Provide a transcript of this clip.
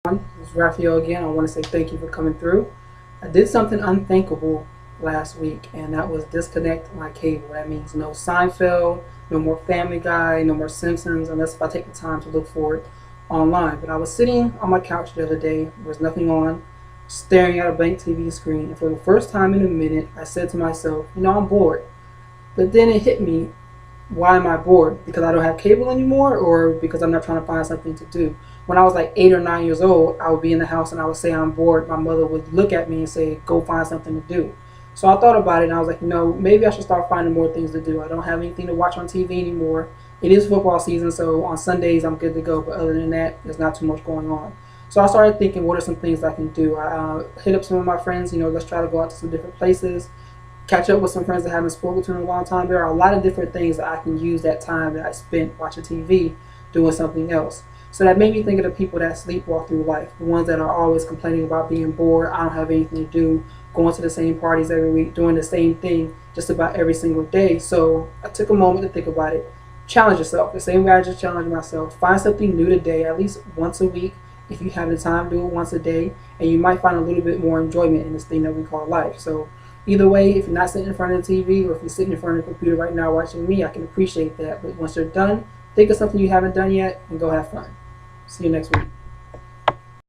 It's Raphael again. I want to say thank you for coming through. I did something unthinkable last week, and that was disconnect my cable. That means no Seinfeld, no more Family Guy, no more Simpsons, unless if I take the time to look for it online. But I was sitting on my couch the other day, there was nothing on, staring at a blank TV screen, and for the first time in a minute, I said to myself, I'm bored. But then it hit me, why am I bored? Because I don't have cable anymore, or because I'm not trying to find something to do? When I was like 8 or 9 years old, I would be in the house and I would say I'm bored. My mother would look at me and say, go find something to do. So I thought about it and I was like, maybe I should start finding more things to do. I don't have anything to watch on TV anymore. It is football season, so on Sundays I'm good to go. But other than that, there's not too much going on. So I started thinking, what are some things I can do? I hit up some of my friends, let's try to go out to some different places, catch up with some friends that haven't spoken to in a long time. There are a lot of different things that I can use that time that I spent watching TV doing something else. So that made me think of the people that sleepwalk through life, the ones that are always complaining about being bored, I don't have anything to do, going to the same parties every week, doing the same thing just about every single day. So I took a moment to think about it. Challenge yourself. The same way I just challenged myself. Find something new today, at least once a week. If you have the time, do it once a day, and you might find a little bit more enjoyment in this thing that we call life. So either way, if you're not sitting in front of the TV or if you're sitting in front of the computer right now watching me, I can appreciate that. But once you're done, think of something you haven't done yet and go have fun. See you next week.